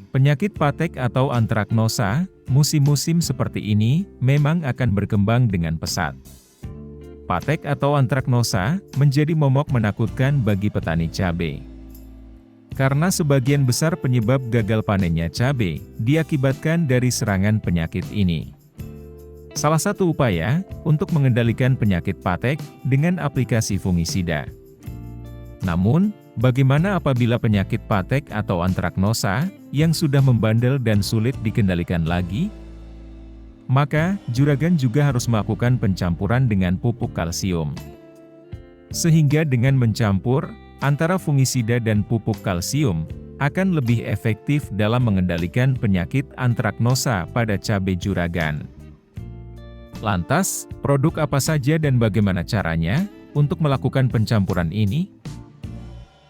Penyakit patek atau antraknosa, musim-musim seperti ini, memang akan berkembang dengan pesat. Patek atau antraknosa, menjadi momok menakutkan bagi petani cabai. Karena sebagian besar penyebab gagal panennya cabai, diakibatkan dari serangan penyakit ini. Salah satu upaya, untuk mengendalikan penyakit patek, dengan aplikasi fungisida. Namun, bagaimana apabila penyakit patek atau antraknosa, yang sudah membandel dan sulit dikendalikan lagi? Maka, juragan juga harus melakukan pencampuran dengan pupuk kalsium. Sehingga dengan mencampur, antara fungisida dan pupuk kalsium, akan lebih efektif dalam mengendalikan penyakit antraknosa pada cabai juragan. Lantas, produk apa saja dan bagaimana caranya, untuk melakukan pencampuran ini?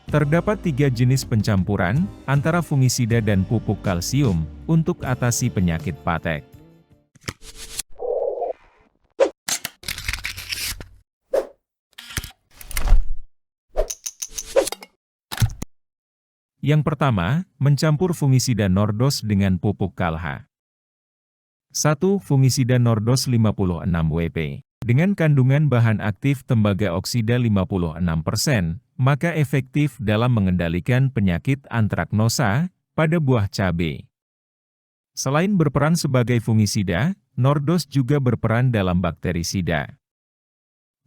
Terdapat 3 jenis pencampuran, antara fungisida dan pupuk kalsium, untuk atasi penyakit patek. Yang pertama, mencampur fungisida Nordos dengan pupuk Kalha. 1. Fungisida Nordos 56 WP. Dengan kandungan bahan aktif tembaga oksida 56%, maka efektif dalam mengendalikan penyakit antraknosa pada buah cabai. Selain berperan sebagai fungisida, Nordos juga berperan dalam bakterisida.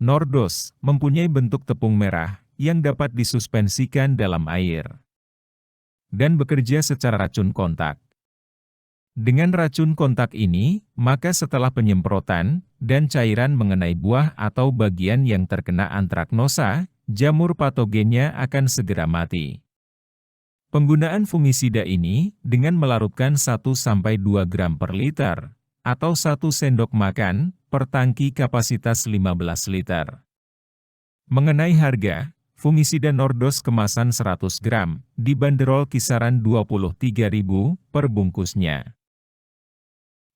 Nordos mempunyai bentuk tepung merah yang dapat disuspensikan dalam air dan bekerja secara racun kontak. Dengan racun kontak ini, maka setelah penyemprotan dan cairan mengenai buah atau bagian yang terkena antraknosa, jamur patogennya akan segera mati. Penggunaan fungisida ini dengan melarutkan 1-2 gram per liter, atau 1 sendok makan per tangki kapasitas 15 liter. Mengenai harga, fungisida Nordos kemasan 100 gram, dibanderol kisaran Rp23.000 per bungkusnya.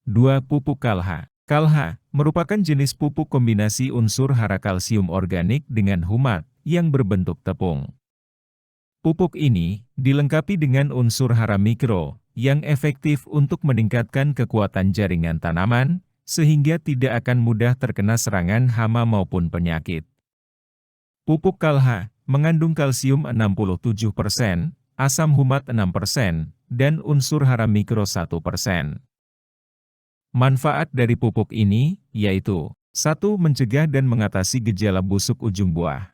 2. Pupuk Kalha. Kalha merupakan jenis pupuk kombinasi unsur hara kalsium organik dengan humat yang berbentuk tepung. Pupuk ini dilengkapi dengan unsur hara mikro yang efektif untuk meningkatkan kekuatan jaringan tanaman, sehingga tidak akan mudah terkena serangan hama maupun penyakit. Pupuk Kalha mengandung kalsium 67%, asam humat 6%, dan unsur hara mikro 1%. Manfaat dari pupuk ini, yaitu 1. Mencegah dan mengatasi gejala busuk ujung buah.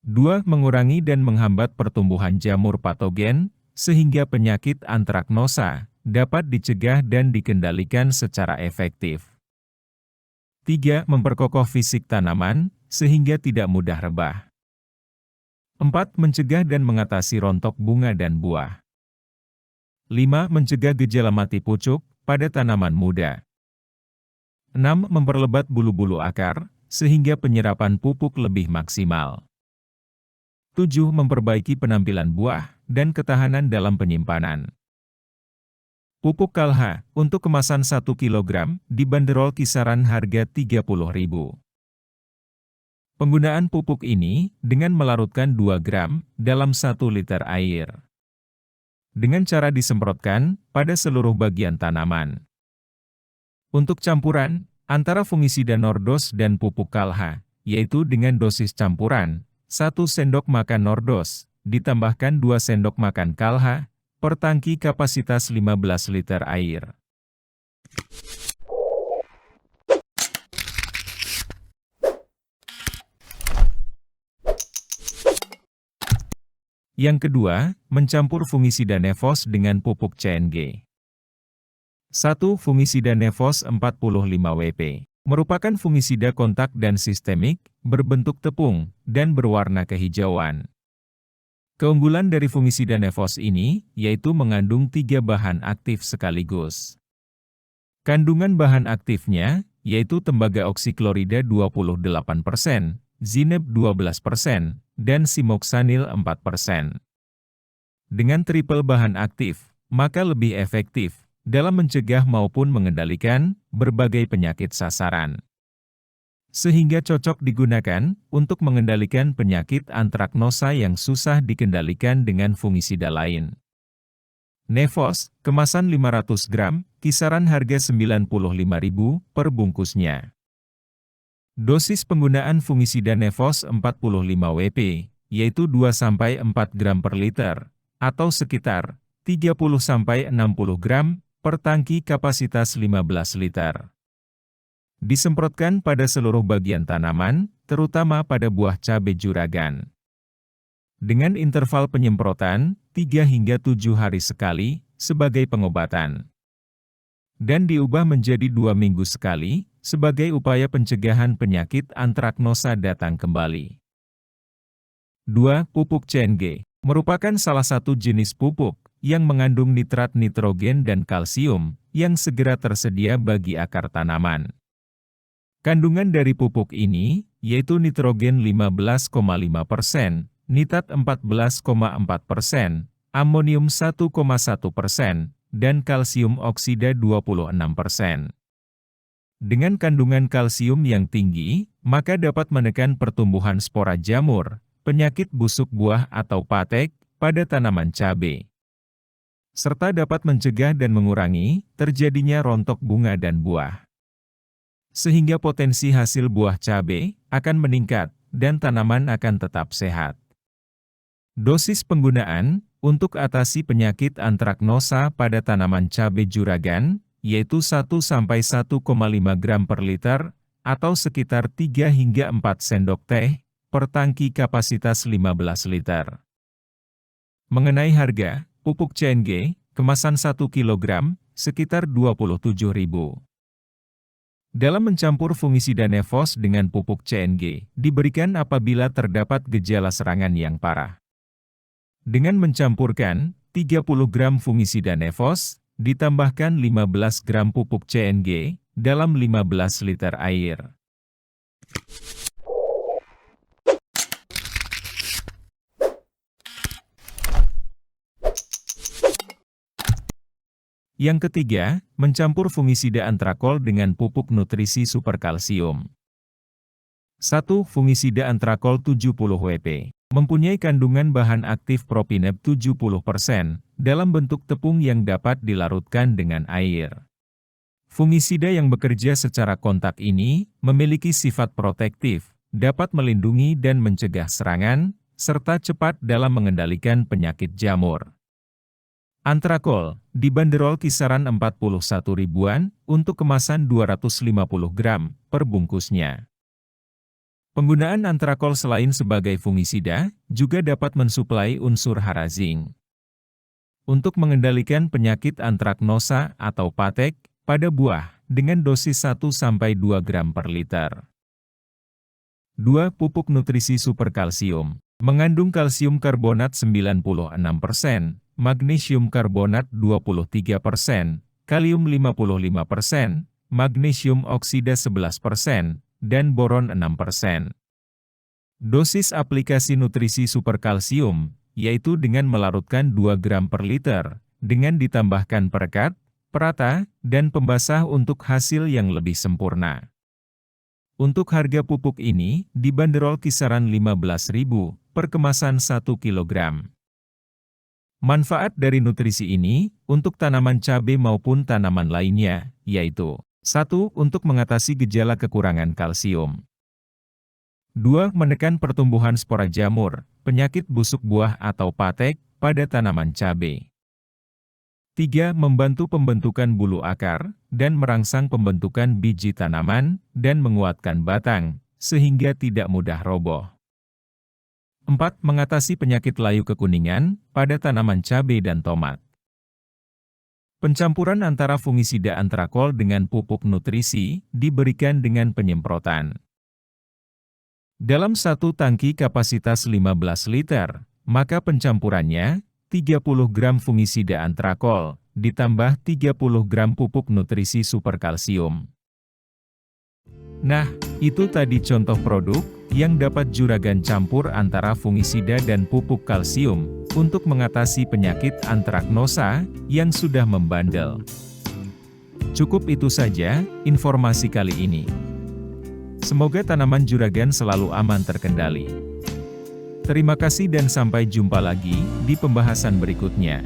2. Mengurangi dan menghambat pertumbuhan jamur patogen, sehingga penyakit antraknosa dapat dicegah dan dikendalikan secara efektif. 3. Memperkokoh fisik tanaman, sehingga tidak mudah rebah. 4. Mencegah dan mengatasi rontok bunga dan buah. 5. Mencegah gejala mati pucuk pada tanaman muda. 6. Memperlebat bulu-bulu akar, sehingga penyerapan pupuk lebih maksimal. 7. Memperbaiki penampilan buah dan ketahanan dalam penyimpanan. Pupuk Kalha untuk kemasan 1 kg dibanderol kisaran harga Rp30.000. Penggunaan pupuk ini dengan melarutkan 2 gram dalam 1 liter air. Dengan cara disemprotkan pada seluruh bagian tanaman. Untuk campuran, antara fungisida Nordos dan pupuk Kalha, yaitu dengan dosis campuran, 1 sendok makan Nordos, ditambahkan 2 sendok makan Kalha, per tangki kapasitas 15 liter air. Yang kedua, mencampur fungisida Nevos dengan pupuk CNG. 1. Fungisida Nevos 45 WP. Merupakan fungisida kontak dan sistemik, berbentuk tepung, dan berwarna kehijauan. Keunggulan dari fungisida Nevos ini, yaitu mengandung 3 bahan aktif sekaligus. Kandungan bahan aktifnya, yaitu tembaga oksiklorida 28%, zineb 12%, dan simoksanil 4%. Dengan triple bahan aktif, maka lebih efektif dalam mencegah maupun mengendalikan berbagai penyakit sasaran. Sehingga cocok digunakan untuk mengendalikan penyakit antraknosa yang susah dikendalikan dengan fungisida lain. Nevos, kemasan 500 gram, kisaran harga Rp95.000 per bungkusnya. Dosis penggunaan fungisida Nevos 45 Wp, yaitu 2-4 gram per liter, atau sekitar 30-60 gram per tangki kapasitas 15 liter. Disemprotkan pada seluruh bagian tanaman, terutama pada buah cabai juragan. Dengan interval penyemprotan, 3 hingga 7 hari sekali, sebagai pengobatan. Dan diubah menjadi 2 minggu sekali, sebagai upaya pencegahan penyakit antraknosa datang kembali. 2. Pupuk CNG merupakan salah satu jenis pupuk yang mengandung nitrat nitrogen dan kalsium, yang segera tersedia bagi akar tanaman. Kandungan dari pupuk ini, yaitu nitrogen 15,5%, nitrat 14,4%, amonium 1,1%, dan kalsium oksida 26%. Dengan kandungan kalsium yang tinggi, maka dapat menekan pertumbuhan spora jamur, penyakit busuk buah atau patek, pada tanaman cabai. Serta dapat mencegah dan mengurangi terjadinya rontok bunga dan buah. Sehingga potensi hasil buah cabai akan meningkat, dan tanaman akan tetap sehat. Dosis penggunaan untuk atasi penyakit antraknosa pada tanaman cabai juragan, yaitu 1-1,5 gram per liter, atau sekitar 3 hingga 4 sendok teh, per tangki kapasitas 15 liter. Mengenai harga, pupuk CNG, kemasan 1 kg, sekitar Rp27.000. Dalam mencampur fungisida Nevos dengan pupuk CNG, diberikan apabila terdapat gejala serangan yang parah. Dengan mencampurkan 30 gram fungisida Nevos, ditambahkan 15 gram pupuk CNG, dalam 15 liter air. Yang ketiga, mencampur fungisida antrakol dengan pupuk nutrisi superkalsium. 1. Fungisida antrakol 70 Wp. Mempunyai kandungan bahan aktif propinep 70% dalam bentuk tepung yang dapat dilarutkan dengan air. Fungisida yang bekerja secara kontak ini memiliki sifat protektif, dapat melindungi dan mencegah serangan, serta cepat dalam mengendalikan penyakit jamur. Antrakol dibanderol kisaran 41 ribuan untuk kemasan 250 gram per bungkusnya. Penggunaan antrakol selain sebagai fungisida, juga dapat mensuplai unsur hara zinc. Untuk mengendalikan penyakit antraknosa atau patek pada buah, dengan dosis 1-2 gram per liter. 2. Pupuk nutrisi superkalsium. Mengandung kalsium karbonat 96%, magnesium karbonat 23%, kalium 55%, magnesium oksida 11%, dan boron 6%. Dosis aplikasi nutrisi superkalsium, yaitu dengan melarutkan 2 gram per liter, dengan ditambahkan perekat, perata, dan pembasah untuk hasil yang lebih sempurna. Untuk harga pupuk ini, dibanderol kisaran Rp15.000 per kemasan 1 kg. Manfaat dari nutrisi ini, untuk tanaman cabai maupun tanaman lainnya, yaitu 1. Untuk mengatasi gejala kekurangan kalsium. 2. Menekan pertumbuhan spora jamur, penyakit busuk buah atau patek, pada tanaman cabai. 3. Membantu pembentukan bulu akar, dan merangsang pembentukan biji tanaman, dan menguatkan batang, sehingga tidak mudah roboh. 4. Mengatasi penyakit layu kekuningan, pada tanaman cabai dan tomat. Pencampuran antara fungisida antrakol dengan pupuk nutrisi diberikan dengan penyemprotan. Dalam satu tangki kapasitas 15 liter, maka pencampurannya 30 gram fungisida antrakol, ditambah 30 gram pupuk nutrisi superkalsium. Nah, itu tadi contoh produk yang dapat juragan campur antara fungisida dan pupuk kalsium untuk mengatasi penyakit antraknosa yang sudah membandel. Cukup itu saja informasi kali ini. Semoga tanaman juragan selalu aman terkendali. Terima kasih dan sampai jumpa lagi di pembahasan berikutnya.